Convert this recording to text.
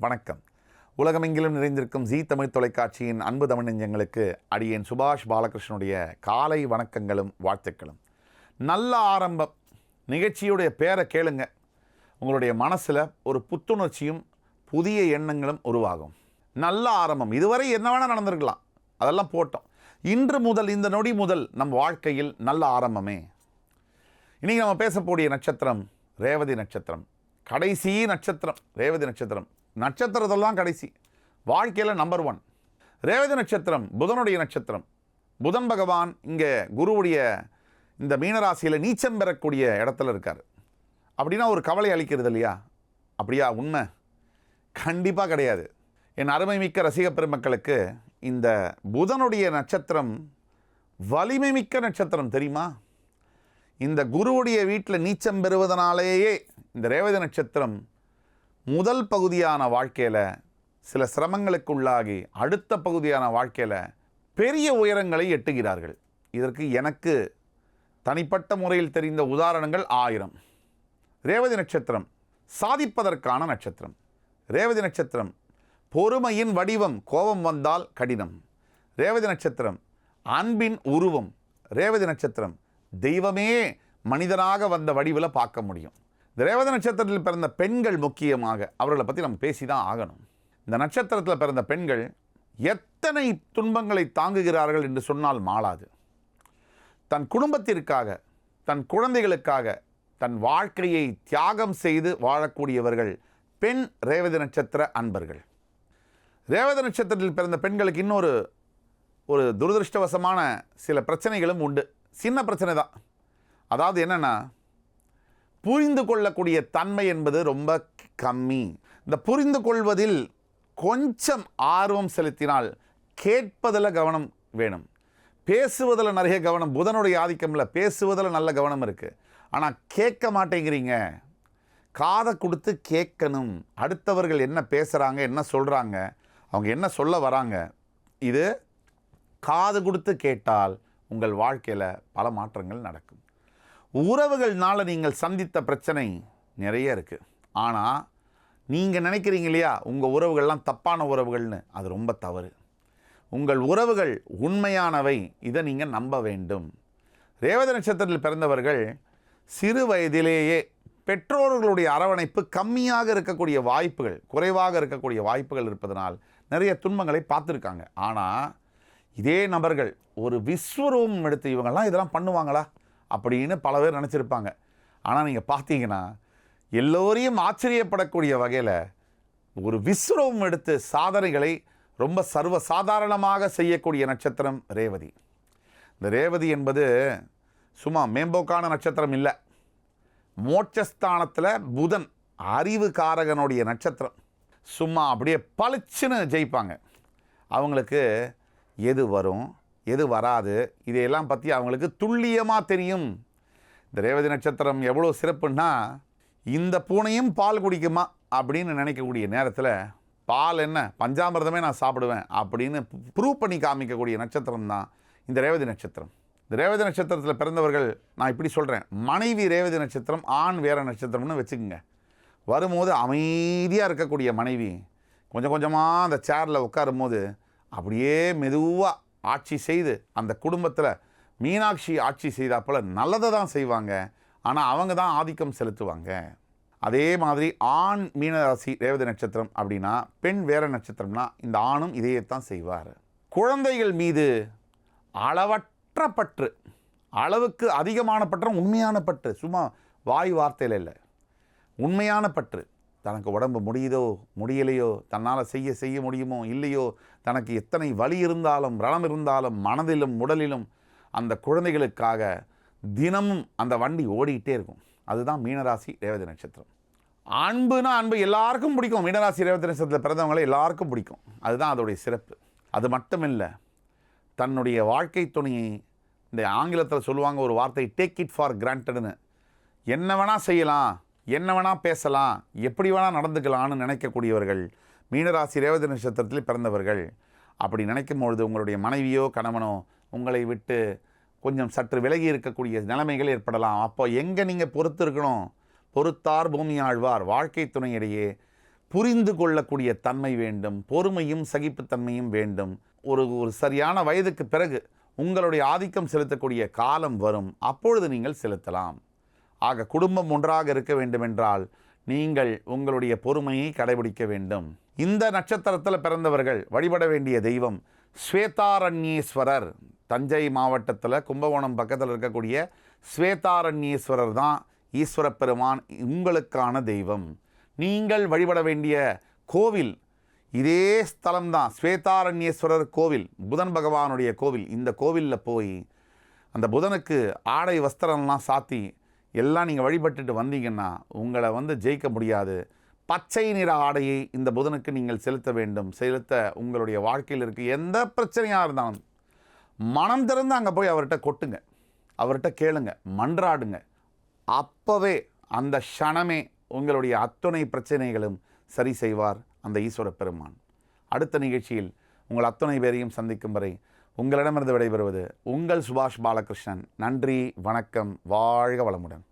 வணக்கம். உலகமெங்கிலும் நிறைந்திருக்கும் ஜீ தமிழ் தொலைக்காட்சியின் அன்பு தமிழ் நெஞ்சங்களுக்கு அடியேன் சுபாஷ் பாலகிருஷ்ணனுடைய காலை வணக்கங்களும் வாழ்த்துக்களும். நல்ல ஆரம்பம் நிகழ்ச்சியுடைய பேரை கேளுங்க, உங்களுடைய மனசில் ஒரு புத்துணர்ச்சியும் புதிய எண்ணங்களும் உருவாகும். நல்ல ஆரம்பம். இதுவரை என்ன வேணால் நடந்திருக்கலாம், அதெல்லாம் போட்டோம். இன்று முதல், இந்த நொடி முதல் நம் வாழ்க்கையில் நல்ல ஆரம்பமே. இன்றைக்கி நம்ம பேசக்கூடிய நட்சத்திரம் ரேவதி நட்சத்திரம். கடைசி நட்சத்திரம் ரேவதி நட்சத்திரம். நட்சத்திரத்தெல்லாம் கடைசி, வாழ்க்கையில் நம்பர் 1. ரேவதி நட்சத்திரம் புதனுடைய நட்சத்திரம். புதன் பகவான் இங்கே குருவுடைய இந்த மீனராசியில் நீச்சம் பெறக்கூடிய இடத்துல இருக்கார். அப்படின்னா ஒரு கவலை அளிக்கிறது இல்லையா? அப்படியா? உண்மை கண்டிப்பாக கிடையாது. என் அருமை மிக்க ரசிக பெருமக்களுக்கு இந்த புதனுடைய நட்சத்திரம் வலிமை மிக்க நட்சத்திரம் தெரியுமா? இந்த குருவுடைய வீட்டில் நீச்சம் பெறுவதனாலேயே இந்த ரேவதி நட்சத்திரம் முதல் பகுதியான வாழ்க்கையில் சில சிரமங்களுக்கு உள்ளாகி அடுத்த பகுதியான வாழ்க்கையில் பெரிய உயரங்களை எட்டுகிறார்கள். இதற்கு எனக்கு தனிப்பட்ட முறையில் தெரிந்த உதாரணங்கள் 1000. ரேவதி நட்சத்திரம் சாதிப்பதற்கான நட்சத்திரம். ரேவதி நட்சத்திரம் பொறுமையின் வடிவம், கோபம் வந்தால் கடினம். ரேவதி நட்சத்திரம் அன்பின் உருவம். ரேவதி நட்சத்திரம் தெய்வமே மனிதனாக வந்த வடிவில் பார்க்க முடியும். இந்த ரேவதி நட்சத்திரத்தில் பிறந்த பெண்கள் முக்கியமாக அவர்களை பற்றி நம்ம பேசி தான் ஆகணும். இந்த நட்சத்திரத்தில் பிறந்த பெண்கள் எத்தனை துன்பங்களை தாங்குகிறார்கள் என்று சொன்னால் மாளாது. தன் குடும்பத்திற்காக, தன் குழந்தைகளுக்காக தன் வாழ்க்கையை தியாகம் செய்து வாழக்கூடியவர்கள் பெண் ரேவதி நட்சத்திர அன்பர்கள். ரேவதி நட்சத்திரத்தில் பிறந்த பெண்களுக்கு இன்னொரு துரதிருஷ்டவசமான சில பிரச்சனைகளும் உண்டு. சின்ன பிரச்சனை தான். அதாவது என்னென்னா, புரிந்து கொள்ளக்கூடிய தன்மை என்பது ரொம்ப கம்மி. இந்த புரிந்து கொள்வதில் கொஞ்சம் ஆர்வம் செலுத்தினால் கேட்பதில் கவனம் வேணும், பேசுவதில் நிறைய கவனம். புதனுடைய ஆதிக்கமில் பேசுவதில் நல்ல கவனம் இருக்குது. ஆனால் கேட்க மாட்டேங்கிறீங்க. காதை கொடுத்து கேட்கணும். அடுத்தவர்கள் என்ன பேசுகிறாங்க, என்ன சொல்கிறாங்க, அவங்க என்ன சொல்ல வராங்க, இது காது கொடுத்து கேட்டால் உங்கள் வாழ்க்கையில் பல மாற்றங்கள் நடக்கும். உறவுகள்னால் நீங்கள் சந்தித்த பிரச்சனை நிறைய இருக்குது. ஆனால் நீங்கள் நினைக்கிறீங்க இல்லையா, உங்கள் உறவுகள்லாம் தப்பான உறவுகள்னு. அது ரொம்ப தவறு. உங்கள் உறவுகள் உண்மையானவை. இதை நீங்கள் நம்ப வேண்டும். ரேவதி நட்சத்திரத்தில் பிறந்தவர்கள் சிறு வயதிலேயே பெற்றோர்களுடைய அரவணைப்பு கம்மியாக இருக்கக்கூடிய வாய்ப்புகள், குறைவாக இருக்கக்கூடிய வாய்ப்புகள் இருப்பதனால் நிறைய துன்பங்களை பார்த்துருக்காங்க. ஆனால் இதே நபர்கள் ஒரு விஸ்வரூபம் எடுத்து இவங்கெல்லாம் இதெல்லாம் பண்ணுவாங்களா அப்படின்னு பல பேர் நினச்சிருப்பாங்க. ஆனால் நீங்கள் பார்த்தீங்கன்னா எல்லோரையும் ஆச்சரியப்படக்கூடிய வகையில் ஒரு விஸ்வரூபம் எடுத்து சாதனைகளை ரொம்ப சர்வசாதாரணமாக செய்யக்கூடிய நட்சத்திரம் ரேவதி. இந்த ரேவதி என்பது சும்மா மேம்போக்கான நட்சத்திரம் இல்லை. மோட்சஸ்தானத்தில் புதன் அறிவு காரகனுடைய நட்சத்திரம். சும்மா அப்படியே பளிச்சுன்னு ஜெயிப்பாங்க. அவங்களுக்கு எது வரும், எது வராது, இதையெல்லாம் பற்றி அவங்களுக்கு துல்லியமாக தெரியும். இந்த ரேவதி நட்சத்திரம் எவ்வளோ சிறப்புன்னா, இந்த பூனையும் பால் குடிக்குமா அப்படின்னு நினைக்கக்கூடிய நேரத்தில் பால் என்ன, பஞ்சாமிர்தமே நான் சாப்பிடுவேன் அப்படின்னு ப்ரூவ் பண்ணி காமிக்கக்கூடிய நட்சத்திரம் தான் இந்த ரேவதி நட்சத்திரம். இந்த ரேவதி நட்சத்திரத்தில் பிறந்தவர்கள், நான் இப்படி சொல்கிறேன், மனைவி ரேவதி நட்சத்திரம், ஆண் வேறு நட்சத்திரம்னு வச்சுக்கோங்க. வரும்போது அமைதியாக இருக்கக்கூடிய மனைவி கொஞ்சம் கொஞ்சமாக அந்த சேரில் உட்காரும் போது அப்படியே மெதுவாக ஆட்சி செய்து அந்த குடும்பத்தில் மீனாட்சி ஆட்சி செய்தாப்போல் நல்லதை தான் செய்வாங்க. ஆனால் அவங்க தான் ஆதிக்கம் செலுத்துவாங்க. அதே மாதிரி ஆண் மீனராசி ரேவதி நட்சத்திரம் அப்படின்னா, பெண் வேறு நட்சத்திரம்னா இந்த ஆணும் இதையத்தான் செய்வார். குழந்தைகள் மீது அளவற்ற பற்று, அளவுக்கு அதிகமான பற்றம், உண்மையான பற்று, சும்மா வாய் வார்த்தையில் இல்லை, உண்மையான பற்று. தனக்கு உடம்பு முடியுதோ முடியலையோ, தன்னால் செய்ய முடியுமோ இல்லையோ, தனக்கு எத்தனை வலி இருந்தாலும் ரணம் இருந்தாலும் மனதிலும் உடலிலும் அந்த குழந்தைகளுக்காக தினமும் அந்த வண்டி ஓடிக்கிட்டே இருக்கும். அதுதான் மீனராசி ரேவதி நட்சத்திரம். அன்புனா அன்பு எல்லாருக்கும் பிடிக்கும். மீனராசி ரேவதி நட்சத்திரத்தில் பிறந்தவங்களை எல்லாருக்கும் பிடிக்கும். அதுதான் அதோடைய சிறப்பு. அது மட்டும் இல்லை, தன்னுடைய வாழ்க்கை துணையை, இந்த ஆங்கிலத்தில் சொல்லுவாங்க ஒரு வார்த்தை, டேக் இட் ஃபார் கிராண்டட்னு. என்ன வேணால் செய்யலாம், என்ன வேணால் பேசலாம், எப்படி வேணால் நடந்துக்கலான்னு நினைக்கக்கூடியவர்கள் மீனராசி ரேவதி நட்சத்திரத்தில் பிறந்தவர்கள். அப்படி நினைக்கும் பொழுது உங்களுடைய மனைவியோ கணவனோ உங்களை விட்டு கொஞ்சம் சற்று விலகி இருக்கக்கூடிய நிலைமைகள் ஏற்படலாம். அப்போ எங்கே நீங்கள் பொறுத்து இருக்கணும்? பொறுத்தார் பூமி ஆழ்வார். வாழ்க்கை துணையிடையே புரிந்து கொள்ளக்கூடிய தன்மை வேண்டும், பொறுமையும் சகிப்புத்தன்மையும் வேண்டும். ஒரு சரியான வயதுக்கு பிறகு உங்களுடைய ஆதிக்கம் செலுத்தக்கூடிய காலம் வரும், அப்பொழுது நீங்கள் செலுத்தலாம். ஆக குடும்பம் ஒன்றாக இருக்க வேண்டுமென்றால் நீங்கள் உங்களுடைய பொறுமையை கடைபிடிக்க வேண்டும். இந்த நட்சத்திரத்தில் பிறந்தவர்கள் வழிபட வேண்டிய தெய்வம் ஸ்வேதாரண்யேஸ்வரர். தஞ்சை மாவட்டத்தில் கும்பகோணம் பக்கத்தில் இருக்கக்கூடிய ஸ்வேதாரண்யேஸ்வரர் தான் ஈஸ்வர பெருமான் உங்களுக்கான தெய்வம். நீங்கள் வழிபட வேண்டிய கோவில் இதே ஸ்தலம்தான், ஸ்வேதாரண்யேஸ்வரர் கோவில், புதன் பகவானுடைய கோவில். இந்த கோவிலில் போய் அந்த புதனுக்கு ஆடை வஸ்திரம்லாம் சாத்தி எல்லாம் நீங்கள் வழிபட்டுட்டு வந்தீங்கன்னா உங்களை ஜெயிக்க முடியாது. பச்சை நிற ஆடையை இந்த புதனுக்கு நீங்கள் செலுத்த வேண்டும். செலுத்த உங்களுடைய வாழ்க்கையில் இருக்க எந்த பிரச்சனையாக இருந்தாலும் மனம் திறந்து அங்கே போய் அவர்கிட்ட கொட்டுங்க, அவர்கிட்ட கேளுங்க, மன்றாடுங்க. அப்போவே அந்த க்ஷணமே உங்களுடைய அத்துணை பிரச்சனைகளும் சரி செய்வார் அந்த ஈஸ்வர பெருமான். அடுத்த நிகழ்ச்சியில் உங்கள் அத்துணை பேரையும் சந்திக்கும் வரை உங்களிடமிருந்து விடைபெறுவது உங்கள் சுபாஷ் பாலகிருஷ்ணன். நன்றி, வணக்கம், வாழ்க வளமுடன்.